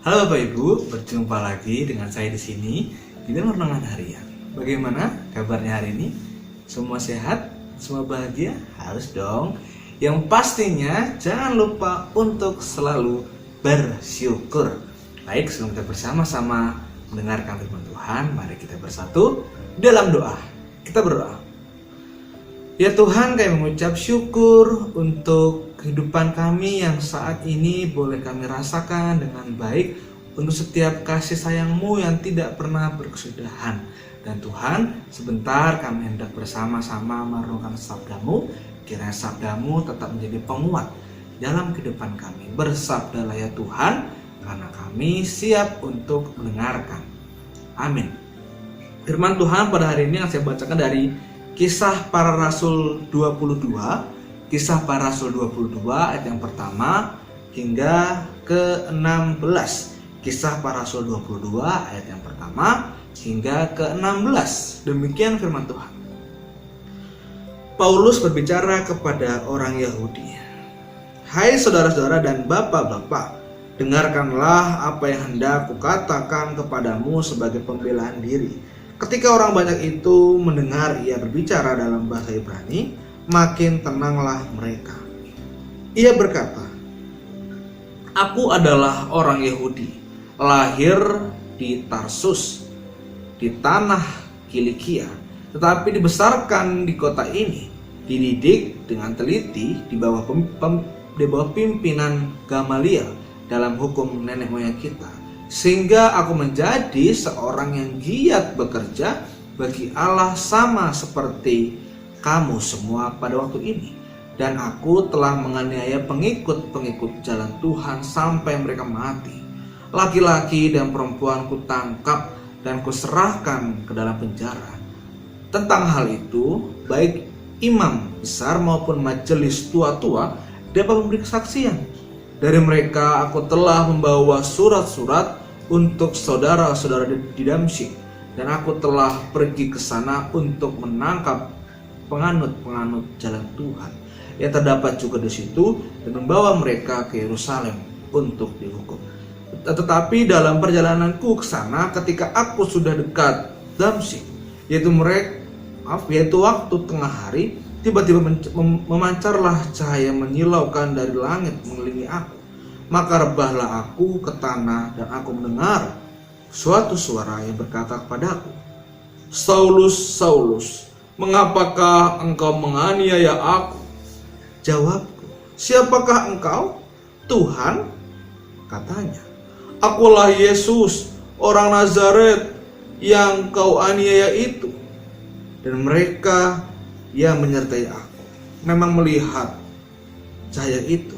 Halo Bapak Ibu, berjumpa lagi dengan saya di sini di dalam renungan harian. Bagaimana kabarnya hari ini? Semua sehat? Semua bahagia? Harus dong. Yang pastinya jangan lupa untuk selalu bersyukur. Baik, sebelum kita bersama-sama mendengarkan firman Tuhan, mari kita bersatu dalam doa. Kita berdoa. Ya Tuhan, kami mengucap syukur untuk kehidupan kami yang saat ini boleh kami rasakan dengan baik, untuk setiap kasih sayang-Mu yang tidak pernah berkesudahan. Dan Tuhan, sebentar kami hendak bersama-sama merenungkan sabda-Mu, kiranya sabda-Mu tetap menjadi penguat dalam kehidupan kami. Bersabdalah ya Tuhan, karena kami siap untuk mendengarkan. Amin. Firman Tuhan pada hari ini yang saya bacakan dari Kisah Para Rasul 22, Kisah Para Rasul 22 ayat yang pertama hingga ke-16. Kisah Para Rasul 22 ayat yang pertama hingga ke-16. Demikian firman Tuhan. Paulus berbicara kepada orang Yahudi. Hai saudara-saudara dan bapak-bapak, dengarkanlah apa yang hendak kukatakan kepadamu sebagai pembelaan diri. Ketika orang banyak itu mendengar ia berbicara dalam bahasa Ibrani, makin tenanglah mereka. Ia berkata, "Aku adalah orang Yahudi, lahir di Tarsus, di tanah Kilikia, tetapi dibesarkan di kota ini, dididik dengan teliti di bawah pimpinan Gamaliel dalam hukum nenek moyang kita, sehingga aku menjadi seorang yang giat bekerja bagi Allah sama seperti kamu semua pada waktu ini. Dan aku telah menganiaya pengikut-pengikut jalan Tuhan sampai mereka mati. Laki-laki dan perempuan kutangkap dan kuserahkan ke dalam penjara. Tentang hal itu, baik imam besar maupun majelis tua-tua dapat memberi kesaksian. Dari mereka aku telah membawa surat-surat untuk saudara-saudara di Damsyik, dan aku telah pergi ke sana untuk menangkap penganut-penganut jalan Tuhan yang terdapat juga di situ dan membawa mereka ke Yerusalem untuk dihukum. Tetapi dalam perjalananku ke sana, ketika aku sudah dekat Damsyik, yaitu waktu tengah hari, tiba-tiba memancarlah cahaya menyilaukan dari langit mengelilingi aku. Maka rebahlah aku ke tanah dan aku mendengar suatu suara yang berkata kepadaku, Saulus, Saulus, mengapakah engkau menganiaya aku? Jawabku, siapakah engkau? Tuhan, katanya. Akulah Yesus, orang Nazaret yang kau aniaya itu. Dan mereka yang menyertai aku memang melihat cahaya itu,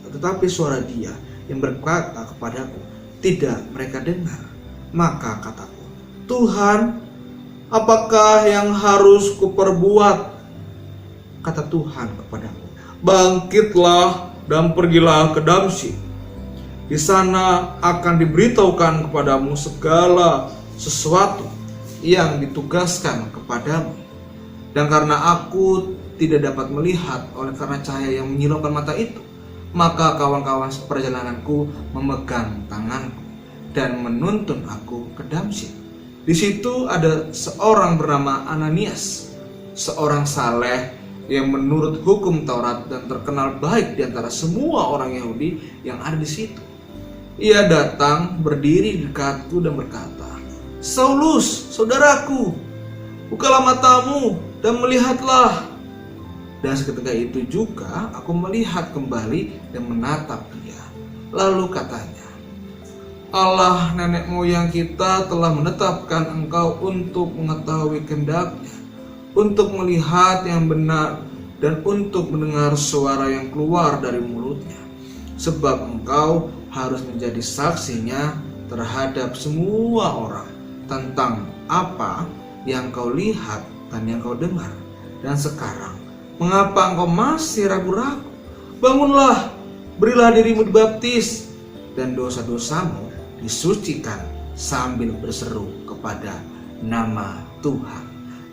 tetapi suara dia yang berkata kepadaku tidak mereka dengar. Maka kataku, Tuhan, apakah yang harus kuperbuat? Kata Tuhan kepadaku, bangkitlah dan pergilah ke Damsyik. Di sana akan diberitahukan kepadamu segala sesuatu yang ditugaskan kepadamu. Dan karena aku tidak dapat melihat oleh karena cahaya yang menyilaukan mata itu, maka kawan-kawan seperjalananku memegang tanganku dan menuntun aku ke Damsyik. Di situ ada seorang bernama Ananias, seorang saleh yang menurut hukum Taurat dan terkenal baik di antara semua orang Yahudi yang ada di situ. Ia datang berdiri di dekatku dan berkata, Saulus, saudaraku, bukalah matamu dan melihatlah. Dan seketika itu juga aku melihat kembali dan menatap dia. Lalu katanya, Allah nenek moyang kita telah menetapkan engkau untuk mengetahui kehendaknya, untuk melihat yang benar, dan untuk mendengar suara yang keluar dari mulutnya. Sebab engkau harus menjadi saksinya terhadap semua orang tentang apa yang kau lihat dan yang kau dengar. Dan sekarang, mengapa engkau masih ragu-ragu? Bangunlah, berilah dirimu dibaptis, dan dosa-dosamu disucikan sambil berseru kepada nama Tuhan.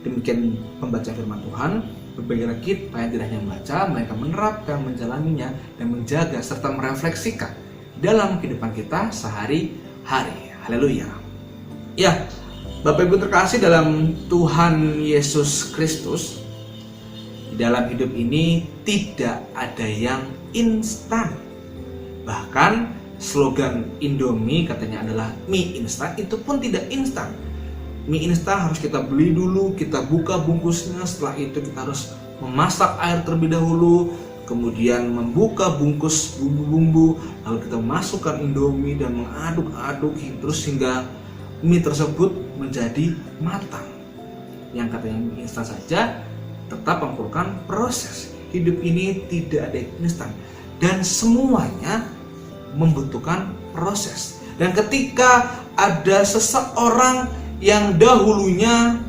Demikian pembaca firman Tuhan. Berbagilah kita yang tidak hanya membaca, mereka menerapkan, menjalaninya, dan menjaga serta merefleksikan dalam kehidupan kita sehari-hari. Haleluya. Ya, Bapak Ibu terkasih dalam Tuhan Yesus Kristus, di dalam hidup ini tidak ada yang instan. Bahkan slogan Indomie katanya adalah mie instan, itu pun tidak instan. Mie instan harus kita beli dulu, kita buka bungkusnya, setelah itu kita harus memasak air terlebih dahulu, kemudian membuka bungkus bumbu-bumbu, lalu kita masukkan Indomie dan mengaduk-aduk terus hingga mie tersebut menjadi matang. Yang katanya mie instan saja tetap memerlukan proses. Hidup ini tidak ada yang instan dan semuanya membutuhkan proses. Dan ketika ada seseorang yang dahulunya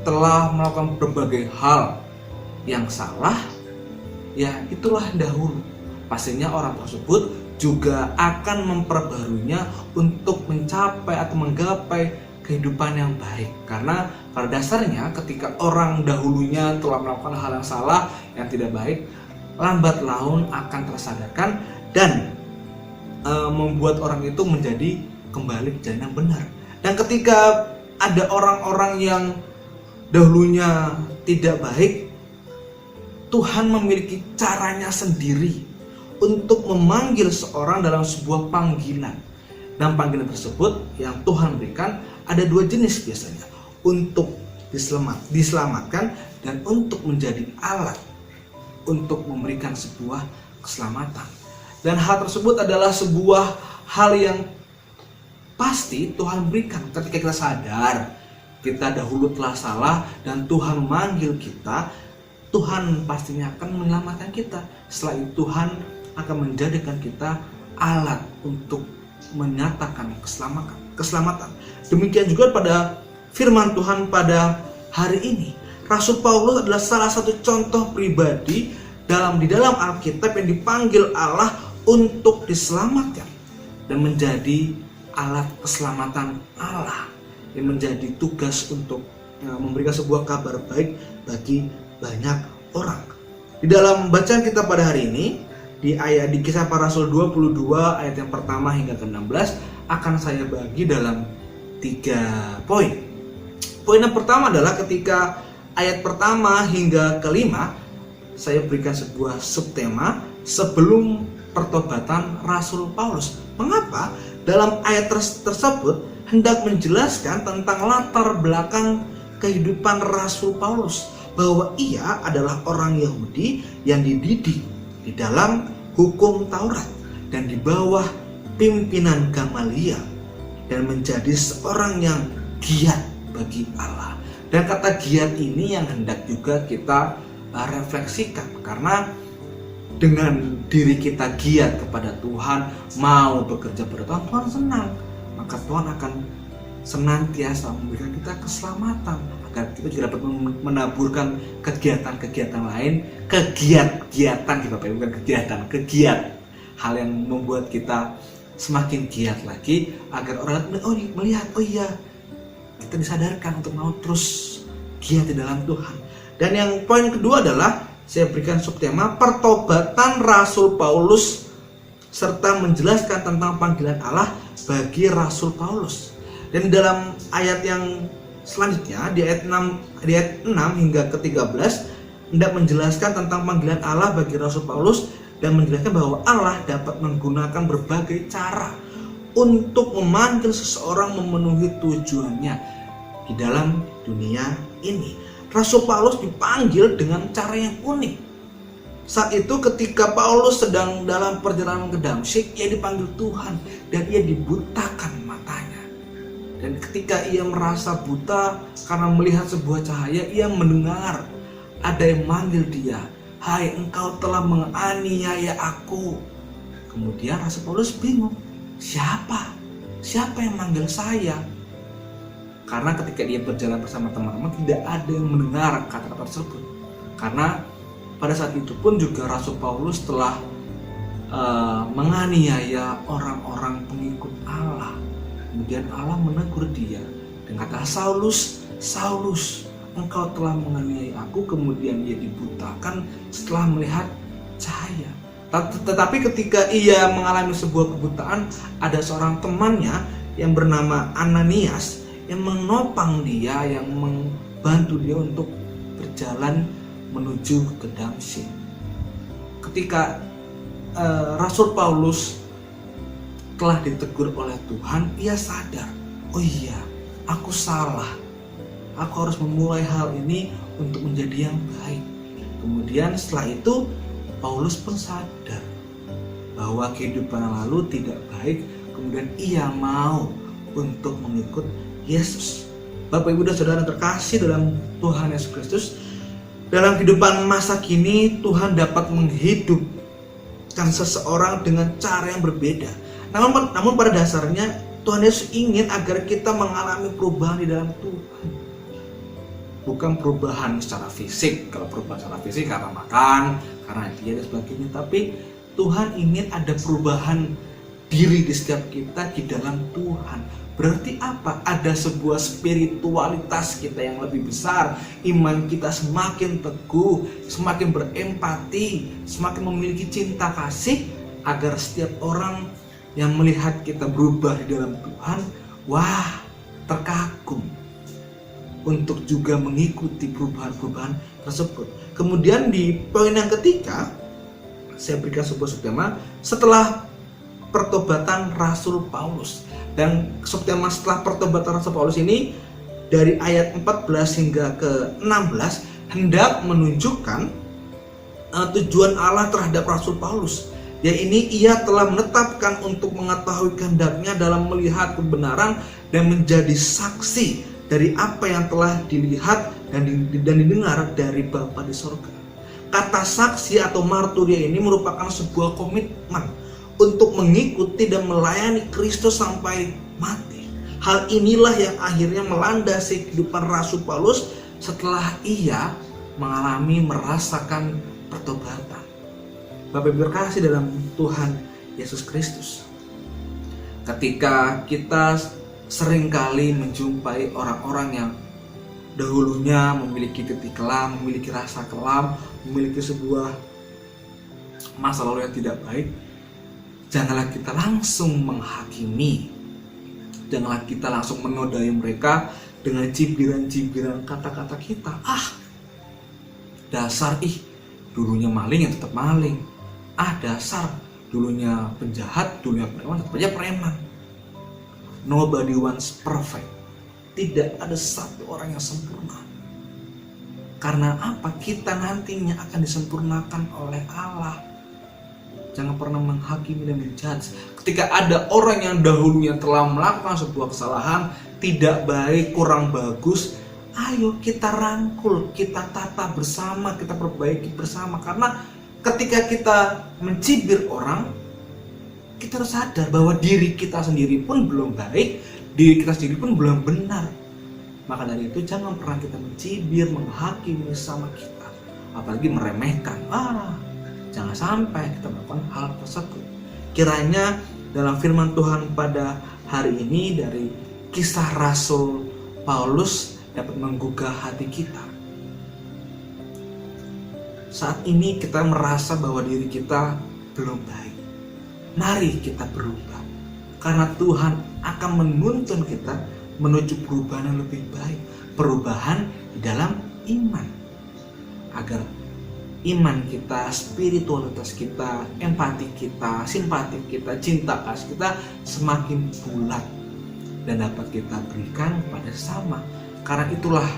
telah melakukan berbagai hal yang salah, ya itulah dahulu. Pastinya orang tersebut juga akan memperbaruinya untuk mencapai atau menggapai kehidupan yang baik. Karena pada dasarnya ketika orang dahulunya telah melakukan hal yang salah, yang tidak baik, lambat laun akan tersadarkan dan membuat orang itu menjadi kembali ke jalan yang benar. Dan ketika ada orang-orang yang dahulunya tidak baik, Tuhan memiliki caranya sendiri untuk memanggil seorang dalam sebuah panggilan. Dan panggilan tersebut yang Tuhan berikan ada dua jenis biasanya, untuk diselamatkan dan untuk menjadi alat untuk memberikan sebuah keselamatan. Dan hal tersebut adalah sebuah hal yang pasti Tuhan berikan ketika kita sadar kita dahulu telah salah dan Tuhan memanggil kita. Tuhan pastinya akan menyelamatkan kita. Setelah itu Tuhan akan menjadikan kita alat untuk menyatakan keselamatan. Demikian juga pada firman Tuhan pada hari ini. Rasul Paulus adalah salah satu contoh pribadi di dalam Alkitab yang dipanggil Allah untuk diselamatkan dan menjadi alat keselamatan Allah, yang menjadi tugas untuk memberikan sebuah kabar baik bagi banyak orang. Di dalam bacaan kita pada hari ini di Kisah Para Rasul 22 ayat yang pertama hingga ke-16 akan saya bagi dalam 3 poin. Poin yang pertama adalah ketika ayat pertama hingga kelima, saya berikan sebuah subtema sebelum pertobatan Rasul Paulus. Mengapa? Dalam ayat tersebut hendak menjelaskan tentang latar belakang kehidupan Rasul Paulus, bahwa ia adalah orang Yahudi yang dididik di dalam hukum Taurat dan di bawah pimpinan Gamaliel dan menjadi seorang yang giat bagi Allah. Dan kata giat ini yang hendak juga kita refleksikan, karena dengan diri kita giat kepada Tuhan, mau bekerja pada Tuhan, Tuhan senang, maka Tuhan akan senantiasa memberikan kita keselamatan agar kita juga dapat menaburkan kegiatan-kegiatan lain, kegiatan kita bukan kegiat hal yang membuat kita semakin giat lagi, agar orang melihat oh iya, kita disadarkan untuk mau terus giat di dalam Tuhan. Dan yang poin kedua adalah saya berikan subtema pertobatan Rasul Paulus serta menjelaskan tentang panggilan Allah bagi Rasul Paulus. Dan dalam ayat yang selanjutnya di ayat 6 hingga ke-13 hendak menjelaskan tentang panggilan Allah bagi Rasul Paulus dan menjelaskan bahwa Allah dapat menggunakan berbagai cara untuk memanggil seseorang memenuhi tujuannya di dalam dunia ini. Rasul Paulus dipanggil dengan cara yang unik. Saat itu ketika Paulus sedang dalam perjalanan ke Damsyik, ia dipanggil Tuhan dan ia dibutakan matanya. Dan ketika ia merasa buta karena melihat sebuah cahaya, ia mendengar ada yang manggil dia, "Hai, engkau telah menganiaya aku." Kemudian Rasul Paulus bingung, siapa yang manggil saya? Karena ketika dia berjalan bersama teman-teman, tidak ada yang mendengar kata-kata tersebut. Karena pada saat itu pun juga Rasul Paulus telah menganiaya orang-orang pengikut Allah. Kemudian Allah menegur dia dengan kata, "Saulus, Saulus, engkau telah menganiaya aku." Kemudian dia dibutakan setelah melihat cahaya. Tetapi ketika ia mengalami sebuah kebutaan, ada seorang temannya yang bernama Ananias yang menopang dia, yang membantu dia untuk berjalan menuju ke Damsyik. Ketika Rasul Paulus telah ditegur oleh Tuhan, ia sadar, oh iya, aku salah. Aku harus memulai hal ini untuk menjadi yang baik. Kemudian setelah itu Paulus pun sadar bahwa kehidupan yang lalu tidak baik. Kemudian ia mau untuk mengikut Yesus. Bapak, Ibu, dan Saudara terkasih dalam Tuhan Yesus Kristus, dalam kehidupan masa kini Tuhan dapat menghidupkan seseorang dengan cara yang berbeda. Namun pada dasarnya Tuhan Yesus ingin agar kita mengalami perubahan di dalam Tuhan. Bukan perubahan secara fisik. Kalau perubahan secara fisik karena makan, karena dia dan sebagainya. Tapi Tuhan ingin ada perubahan diri di setiap kita di dalam Tuhan. Berarti apa? Ada sebuah spiritualitas kita yang lebih besar. Iman kita semakin teguh, semakin berempati, semakin memiliki cinta kasih, agar setiap orang yang melihat kita berubah di dalam Tuhan, wah, terkagum untuk juga mengikuti perubahan-perubahan tersebut. Kemudian di poin yang ketiga, saya berikan sebuah subtema setelah pertobatan Rasul Paulus. Dan subtema setelah pertobatan Rasul Paulus ini dari ayat 14 hingga ke 16 hendak menunjukkan tujuan Allah terhadap Rasul Paulus. Yaitu ia telah menetapkan untuk mengetahui kehendaknya dalam melihat kebenaran dan menjadi saksi dari apa yang telah dilihat dan didengar dari Bapa di sorga. Kata saksi atau marturia ini merupakan sebuah komitmen untuk mengikuti dan melayani Kristus sampai mati. Hal inilah yang akhirnya melandasi kehidupan Rasul Paulus setelah ia merasakan pertobatan. Bapak, Ibu terkasih dalam Tuhan Yesus Kristus, ketika kita seringkali menjumpai orang-orang yang dahulunya memiliki titik kelam, memiliki rasa kelam, memiliki sebuah masa lalu yang tidak baik, janganlah kita langsung menghakimi, janganlah kita langsung menodai mereka dengan cibiran-cibiran kata-kata kita. Dasar, dulunya maling yang tetap maling. Dasar, dulunya penjahat, dulunya preman, tetap aja preman. Nobody wants perfect. Tidak ada satu orang yang sempurna. Karena apa? Kita nantinya akan disempurnakan oleh Allah. Jangan pernah menghakimi dan menjudge. Ketika ada orang yang dahulunya telah melakukan sebuah kesalahan, tidak baik, kurang bagus, ayo kita rangkul, kita tata bersama, kita perbaiki bersama. Karena ketika kita mencibir orang, kita harus sadar bahwa diri kita sendiri pun belum baik, diri kita sendiri pun belum benar. Maka dari itu jangan pernah kita mencibir, menghakimi sama kita, apalagi meremehkan. Jangan sampai kita melakukan hal tersebut. Kiranya dalam firman Tuhan pada hari ini dari kisah Rasul Paulus dapat menggugah hati kita. Saat ini kita merasa bahwa diri kita belum baik. Mari kita berubah, karena Tuhan akan menuntun kita menuju perubahan yang lebih baik. Perubahan di dalam iman, agar iman kita, spiritualitas kita, empati kita, simpati kita, cinta kasih kita semakin bulat dan dapat kita berikan kepada sesama. Karena itulah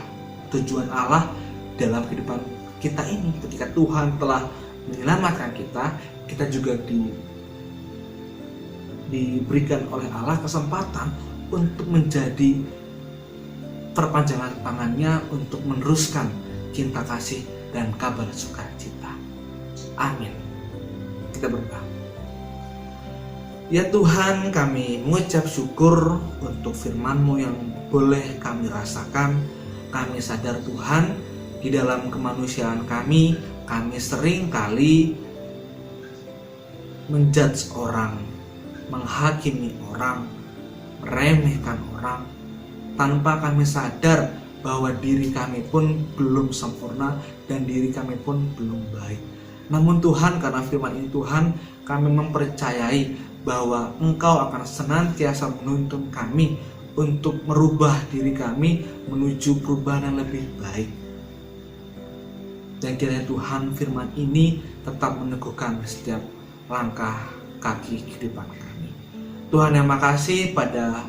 tujuan Allah dalam kehidupan kita ini. Ketika Tuhan telah menyelamatkan kita, kita juga diberikan oleh Allah kesempatan untuk menjadi perpanjangan tangannya untuk meneruskan cinta kasih dan kabar sukacita. Amin. Kita berdoa. Ya Tuhan, kami mengucap syukur untuk firman-Mu yang boleh kami rasakan. Kami sadar Tuhan, di dalam kemanusiaan kami sering kali menjudge orang, menghakimi orang, meremehkan orang, tanpa kami sadar bahwa diri kami pun belum sempurna dan diri kami pun belum baik. Namun Tuhan, karena firman ini Tuhan, kami mempercayai bahwa Engkau akan senantiasa menuntun kami untuk merubah diri kami menuju perubahan yang lebih baik. Dan kiranya Tuhan, firman ini tetap meneguhkan setiap langkah kaki kehidupan kami. Tuhan yang makasih, pada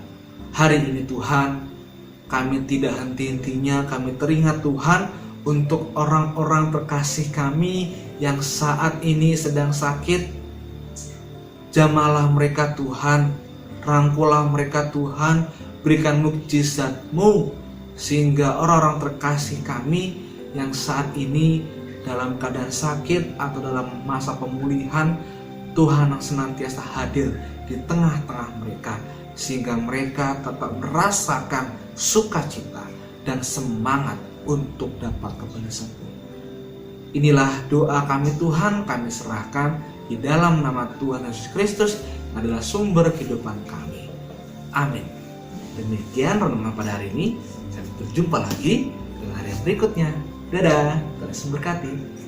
hari ini Tuhan, kami tidak henti-hentinya kami teringat Tuhan untuk orang-orang terkasih kami yang saat ini sedang sakit. Jamalah mereka Tuhan, rangkulah mereka Tuhan, berikan mukjizat-Mu sehingga orang-orang terkasih kami yang saat ini dalam keadaan sakit atau dalam masa pemulihan, Tuhan yang senantiasa hadir di tengah-tengah mereka sehingga mereka tetap merasakan sukacita dan semangat untuk dapat kembali sembuh. Inilah doa kami Tuhan, kami serahkan di dalam nama Tuhan Yesus Kristus adalah sumber kehidupan kami. Amin. Demikian renungan pada hari ini. Sampai berjumpa lagi dengan hari yang berikutnya. Dadah, Tuhan Yesus memberkati.